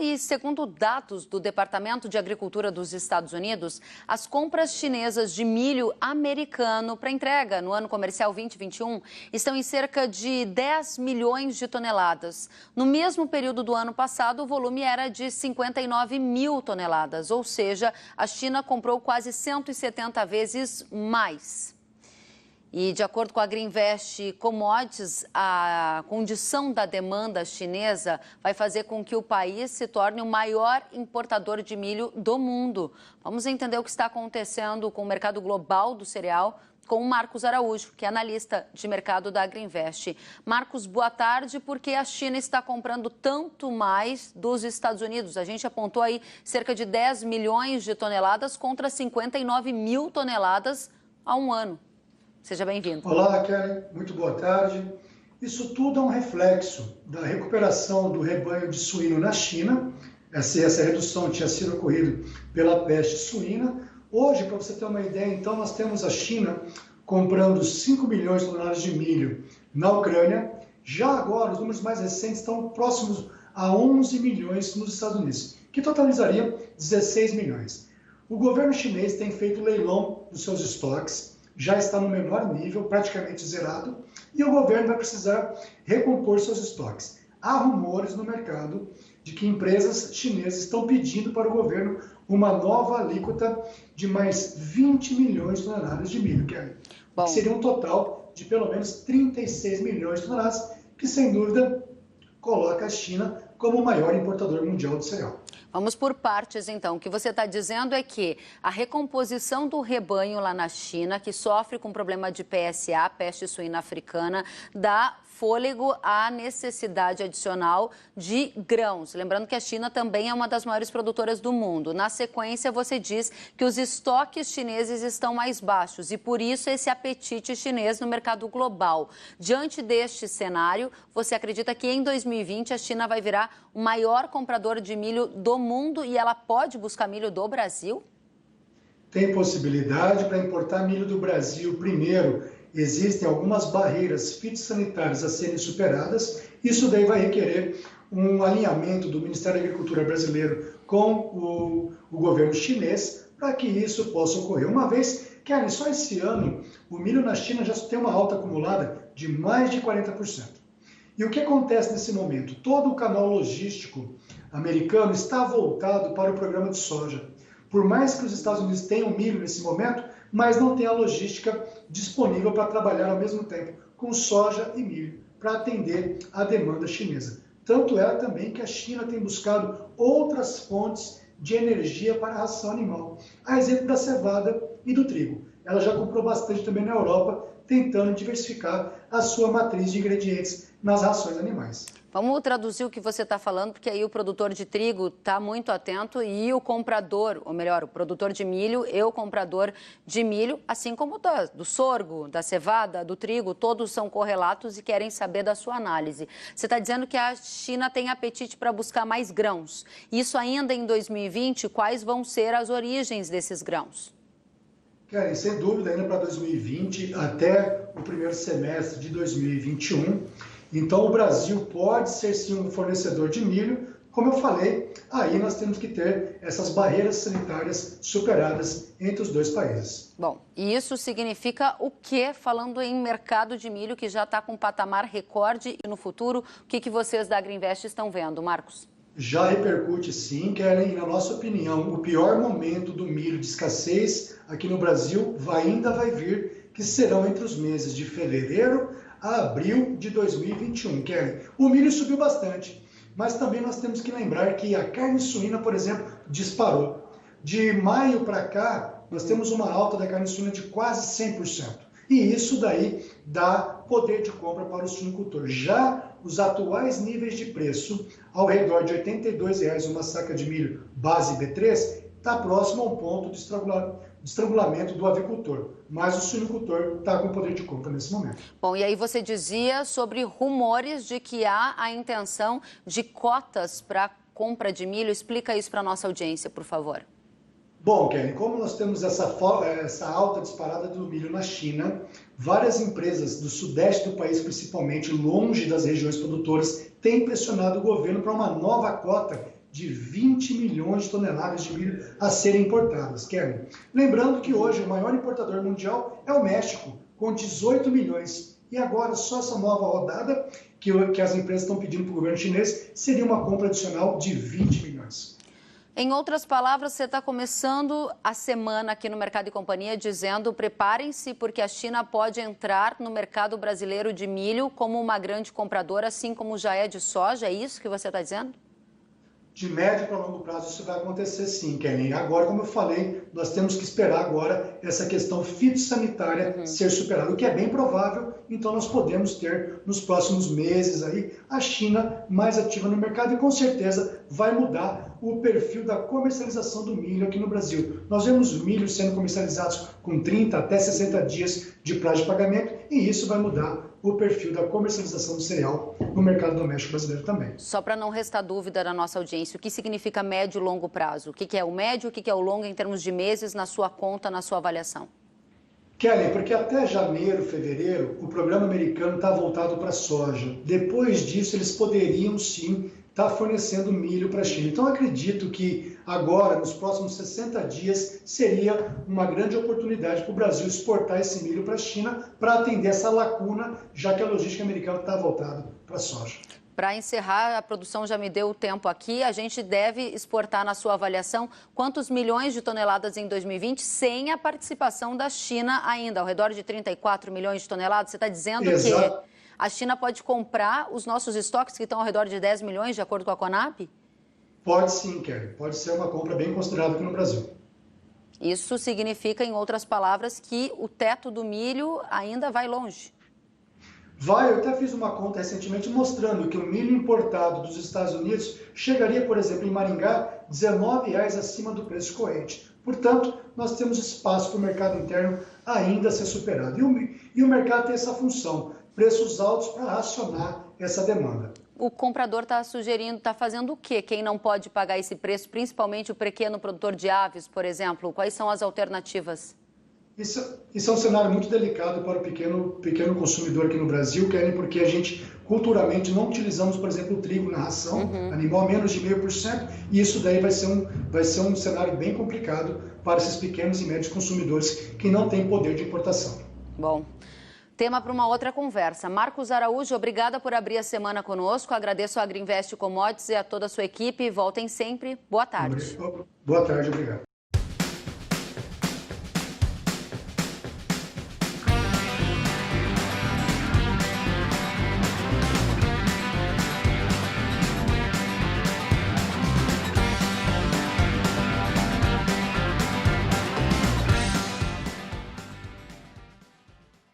e segundo dados do Departamento de Agricultura dos Estados Unidos, as compras chinesas de milho americano para entrega no ano comercial 2021 estão em cerca de 10 milhões de toneladas. No mesmo período do ano passado, o volume era de 59 mil toneladas, ou seja, a China comprou quase 170 vezes mais. E, de acordo com a Greenvest Commodities, a condição da demanda chinesa vai fazer com que o país se torne o maior importador de milho do mundo. Vamos entender o que está acontecendo com o mercado global do cereal com o Marcos Araújo, que é analista de mercado da Greenvest. Marcos, boa tarde. Por que a China está comprando tanto mais dos Estados Unidos? A gente apontou aí cerca de 10 milhões de toneladas contra 59 mil toneladas há um ano. Seja bem-vindo. Olá, Kelly. Muito boa tarde. Isso tudo é um reflexo da recuperação do rebanho de suíno na China. Essa redução tinha sido ocorrida pela peste suína. Hoje, para você ter uma ideia, então, nós temos a China comprando 5 milhões de toneladas de milho na Ucrânia. Já agora, os números mais recentes estão próximos a 11 milhões nos Estados Unidos, que totalizariam 16 milhões. O governo chinês tem feito leilão dos seus estoques, já está no menor nível, praticamente zerado, e o governo vai precisar recompor seus estoques. Há rumores no mercado de que empresas chinesas estão pedindo para o governo uma nova alíquota de mais 20 milhões de toneladas de milho, que seria um total de pelo menos 36 milhões de toneladas, que sem dúvida coloca a China como o maior importador mundial de cereal. Vamos por partes, então. O que você está dizendo é que a recomposição do rebanho lá na China, que sofre com problema de PSA, peste suína africana, dá fôlego à necessidade adicional de grãos. Lembrando que a China também é uma das maiores produtoras do mundo. Na sequência, você diz que os estoques chineses estão mais baixos e, por isso, esse apetite chinês no mercado global. Diante deste cenário, você acredita que em 2020 a China vai virar o maior comprador de milho do mundo e ela pode buscar milho do Brasil? Tem possibilidade para importar milho do Brasil. Primeiro, existem algumas barreiras fitossanitárias a serem superadas. Isso daí vai requerer um alinhamento do Ministério da Agricultura brasileiro com o governo chinês para que isso possa ocorrer. Uma vez que só esse ano o milho na China já tem uma alta acumulada de mais de 40%. E o que acontece nesse momento? Todo o canal logístico americano está voltado para o programa de soja. Por mais que os Estados Unidos tenham milho nesse momento, mas não tem a logística disponível para trabalhar ao mesmo tempo com soja e milho, para atender a demanda chinesa. Tanto é também que a China tem buscado outras fontes de energia para a ração animal, a exemplo da cevada e do trigo. Ela já comprou bastante também na Europa, tentando diversificar a sua matriz de ingredientes nas rações animais. Vamos traduzir o que você está falando, porque aí o produtor de trigo está muito atento e o comprador, ou melhor, o produtor de milho e o comprador de milho, assim como do sorgo, da cevada, do trigo, todos são correlatos e querem saber da sua análise. Você está dizendo que a China tem apetite para buscar mais grãos. Isso ainda em 2020, quais vão ser as origens desses grãos? Karen, sem dúvida, ainda para 2020, até o primeiro semestre de 2021. Então, o Brasil pode ser, sim, um fornecedor de milho. Como eu falei, aí nós temos que ter essas barreiras sanitárias superadas entre os dois países. Bom, e isso significa o quê? Falando em mercado de milho, que já está com um patamar recorde, e no futuro, o que vocês da Greenvest estão vendo, Marcos? Já repercute, sim, Karen, e na nossa opinião, o pior momento do milho de escassez aqui no Brasil ainda vai vir, que serão entre os meses de fevereiro a abril de 2021, Karen. O milho subiu bastante, mas também nós temos que lembrar que a carne suína, por exemplo, disparou. De maio para cá, nós temos uma alta da carne suína de quase 100%. E isso daí dá poder de compra para o suinocultor. Já os atuais níveis de preço, ao redor de R$ 82,00 uma saca de milho base B3, está próximo ao ponto de estrangulamento do avicultor. Mas o suinocultor está com poder de compra nesse momento. Bom, e aí você dizia sobre rumores de que há a intenção de cotas para compra de milho. Explica isso para a nossa audiência, por favor. Bom, Kelly, como nós temos essa alta disparada do milho na China, várias empresas do sudeste do país, principalmente longe das regiões produtoras, têm pressionado o governo para uma nova cota de 20 milhões de toneladas de milho a serem importadas, Kelly. Lembrando que hoje o maior importador mundial é o México, com 18 milhões. E agora, só essa nova rodada que as empresas estão pedindo para o governo chinês seria uma compra adicional de 20 milhões. Em outras palavras, você está começando a semana aqui no Mercado e Companhia dizendo: preparem-se porque a China pode entrar no mercado brasileiro de milho como uma grande compradora, assim como já é de soja. É isso que você está dizendo? De médio para longo prazo isso vai acontecer sim, Kelly. Agora, como eu falei, nós temos que esperar agora essa questão fitossanitária ser superada, o que é bem provável. Então nós podemos ter nos próximos meses aí a China mais ativa no mercado e com certeza vai mudar o perfil da comercialização do milho aqui no Brasil. Nós vemos milho sendo comercializados com 30 até 60 dias de prazo de pagamento e isso vai mudar o perfil da comercialização do cereal no mercado doméstico brasileiro também. Só para não restar dúvida da nossa audiência, o que significa médio e longo prazo? O que é o médio e o que é o longo em termos de meses na sua conta, na sua avaliação? Kelly, porque até janeiro, fevereiro, o programa americano está voltado para a soja. Depois disso, eles poderiam sim estar fornecendo milho para a China. Então, acredito que agora, nos próximos 60 dias, seria uma grande oportunidade para o Brasil exportar esse milho para a China para atender essa lacuna, já que a logística americana está voltada para a soja. Para encerrar, a produção já me deu o tempo aqui, a gente deve exportar, na sua avaliação, quantos milhões de toneladas em 2020 sem a participação da China ainda? Ao redor de 34 milhões de toneladas? Você está dizendo que a China pode comprar os nossos estoques que estão ao redor de 10 milhões, de acordo com a Conab? Pode sim, Kelly. Pode ser uma compra bem considerável aqui no Brasil. Isso significa, em outras palavras, que o teto do milho ainda vai longe. Eu até fiz uma conta recentemente mostrando que o milho importado dos Estados Unidos chegaria, por exemplo, em Maringá, R$19 acima do preço corrente. Portanto, nós temos espaço para o mercado interno ainda ser superado. E o mercado tem essa função, preços altos para racionar essa demanda. O comprador está sugerindo, está fazendo o quê? Quem não pode pagar esse preço, principalmente o pequeno produtor de aves, por exemplo? Quais são as alternativas? Isso é um cenário muito delicado para o pequeno consumidor aqui no Brasil, Kelly, porque a gente culturalmente não utilizamos, por exemplo, o trigo na ração animal, menos de 0,5%, e isso daí vai ser um cenário bem complicado para esses pequenos e médios consumidores que não têm poder de importação. Bom, tema para uma outra conversa. Marcos Araújo, obrigada por abrir a semana conosco. Agradeço a Agriinvest Commodities e a toda a sua equipe. Voltem sempre. Boa tarde. Boa tarde, obrigado.